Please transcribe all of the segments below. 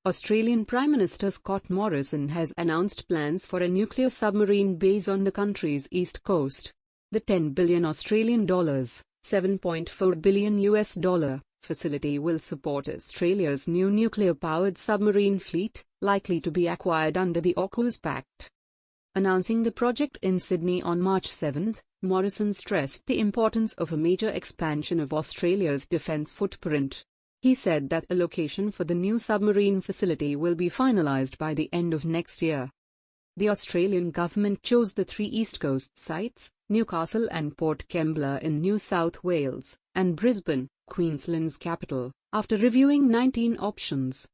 Australian Prime Minister Scott Morrison has announced plans for a nuclear submarine base on the country's east coast. The $10 billion Australian dollars, $7.4 billion facility will support Australia's new nuclear-powered submarine fleet, likely to be acquired under the AUKUS Pact. Announcing the project in Sydney on March 7, Morrison stressed the importance of a major expansion of Australia's defence footprint. He said that a location for the new submarine facility will be finalised by the end of next year. The Australian government chose the three East Coast sites, Newcastle and Port Kembla in New South Wales, and Brisbane, Queensland's capital, after reviewing 19 options.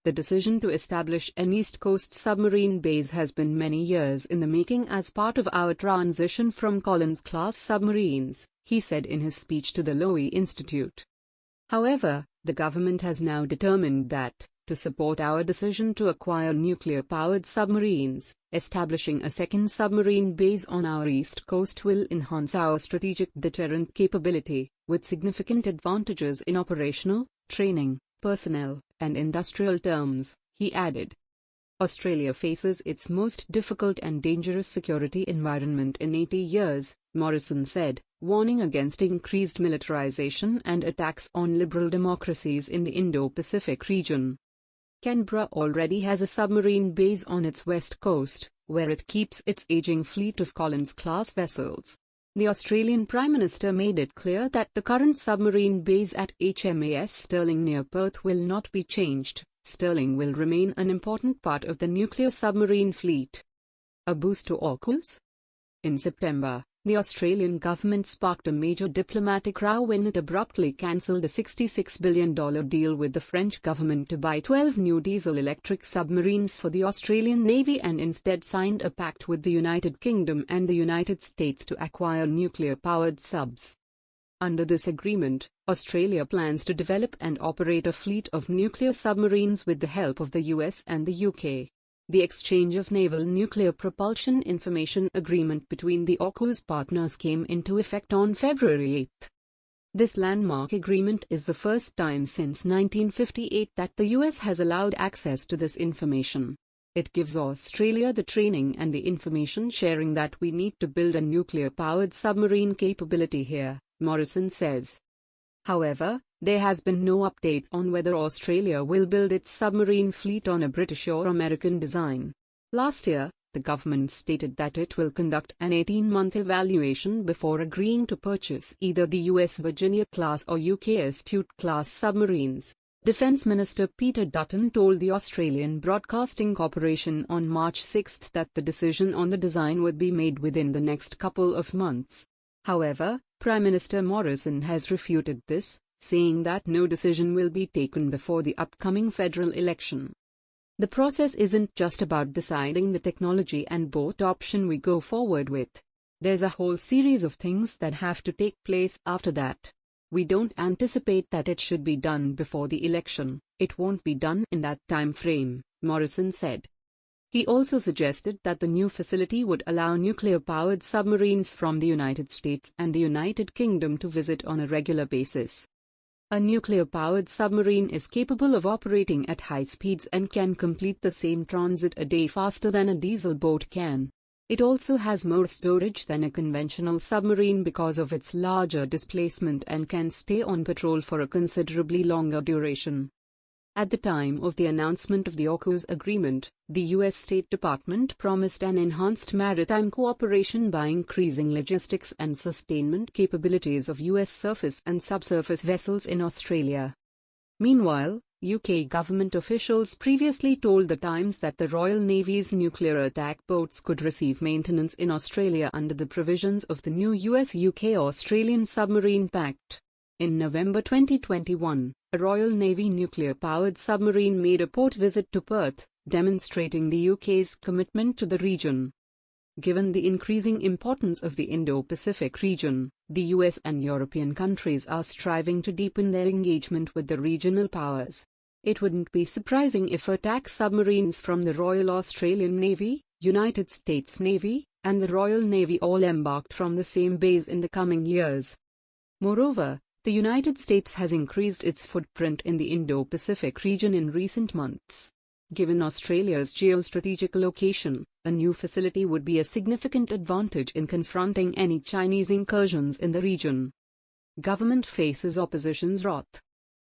The decision to establish an East Coast submarine base has been many years in the making as part of our transition from Collins-class submarines, he said in his speech to the Lowy Institute. However, the government has now determined that, to support our decision to acquire nuclear-powered submarines, establishing a second submarine base on our east coast will enhance our strategic deterrent capability, with significant advantages in operational, training, personnel, and industrial terms, he added. Australia faces its most difficult and dangerous security environment in 80 years, Morrison said, warning against increased militarization and attacks on liberal democracies in the Indo-Pacific region. Canberra already has a submarine base on its west coast, where it keeps its aging fleet of Collins-class vessels. The Australian Prime Minister made it clear that the current submarine base at HMAS Stirling near Perth will not be changed. Stirling will remain an important part of the nuclear submarine fleet. A boost to AUKUS? In September, the Australian government sparked a major diplomatic row when it abruptly cancelled a $66 billion deal with the French government to buy 12 new diesel-electric submarines for the Australian Navy and instead signed a pact with the United Kingdom and the United States to acquire nuclear-powered subs. Under this agreement, Australia plans to develop and operate a fleet of nuclear submarines with the help of the US and the UK. The exchange of naval nuclear propulsion information agreement between the AUKUS partners came into effect on February 8. This landmark agreement is the first time since 1958 that the US has allowed access to this information. It gives Australia the training and the information sharing that we need to build a nuclear-powered submarine capability here, Morrison says. However, there has been no update on whether Australia will build its submarine fleet on a British or American design. Last year, the government stated that it will conduct an 18-month evaluation before agreeing to purchase either the US Virginia-class or UK Astute-class submarines. Defence Minister Peter Dutton told the Australian Broadcasting Corporation on March 6 that the decision on the design would be made within the next couple of months. However, Prime Minister Morrison has refuted this, saying that no decision will be taken before the upcoming federal election. The process isn't just about deciding the technology and boat option we go forward with. There's a whole series of things that have to take place after that. We don't anticipate that it should be done before the election. It won't be done in that time frame, Morrison said. He also suggested that the new facility would allow nuclear-powered submarines from the United States and the United Kingdom to visit on a regular basis. A nuclear-powered submarine is capable of operating at high speeds and can complete the same transit a day faster than a diesel boat can. It also has more storage than a conventional submarine because of its larger displacement and can stay on patrol for a considerably longer duration. At the time of the announcement of the AUKUS agreement, the U.S. State Department promised an enhanced maritime cooperation by increasing logistics and sustainment capabilities of U.S. surface and subsurface vessels in Australia. Meanwhile, UK government officials previously told The Times that the Royal Navy's nuclear attack boats could receive maintenance in Australia under the provisions of the new US-UK-Australian Submarine Pact. In November 2021, a Royal Navy nuclear-powered submarine made a port visit to Perth, demonstrating the UK's commitment to the region. Given the increasing importance of the Indo-Pacific region, the US and European countries are striving to deepen their engagement with the regional powers. It wouldn't be surprising if attack submarines from the Royal Australian Navy, United States Navy, and the Royal Navy all embarked from the same base in the coming years. Moreover, The United States has increased its footprint in the Indo-Pacific region in recent months. Given Australia's geostrategic location, a new facility would be a significant advantage in confronting any Chinese incursions in the region. Government faces opposition's wrath.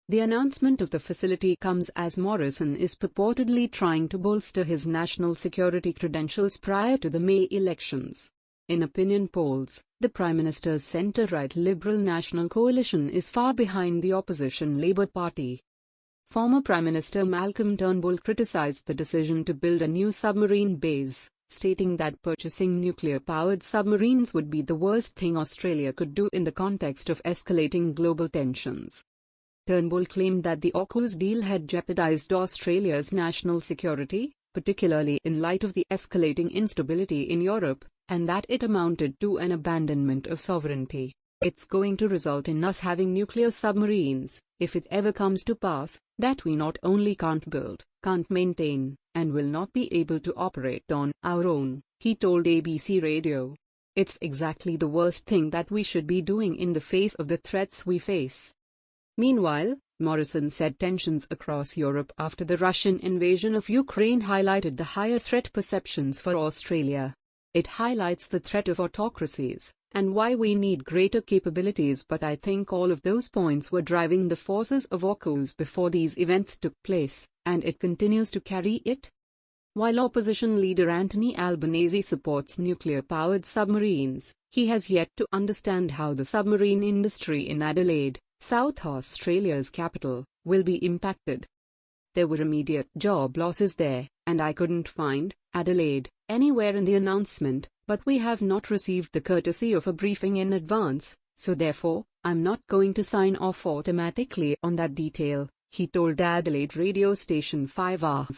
The announcement of the facility comes as Morrison is purportedly trying to bolster his national security credentials prior to the May elections. In opinion polls, the Prime Minister's centre-right Liberal National Coalition is far behind the opposition Labour Party. Former Prime Minister Malcolm Turnbull criticised the decision to build a new submarine base, stating that purchasing nuclear-powered submarines would be the worst thing Australia could do in the context of escalating global tensions. Turnbull claimed that the AUKUS deal had jeopardized Australia's national security, particularly in light of the escalating instability in Europe, and that it amounted to an abandonment of sovereignty. It's going to result in us having nuclear submarines, if it ever comes to pass, that we not only can't build, can't maintain, and will not be able to operate on our own, he told ABC Radio. It's exactly the worst thing that we should be doing in the face of the threats we face. Meanwhile, Morrison said tensions across Europe after the Russian invasion of Ukraine highlighted the higher threat perceptions for Australia. It highlights the threat of autocracies, and why we need greater capabilities, but I think all of those points were driving the forces of AUKUS before these events took place, and it continues to carry it. While opposition leader Anthony Albanese supports nuclear-powered submarines, he has yet to understand how the submarine industry in Adelaide, South Australia's capital, will be impacted. There were immediate job losses there, and I couldn't find Adelaide anywhere in the announcement, but we have not received the courtesy of a briefing in advance, so therefore, I'm not going to sign off automatically on that detail, he told Adelaide radio station 5R.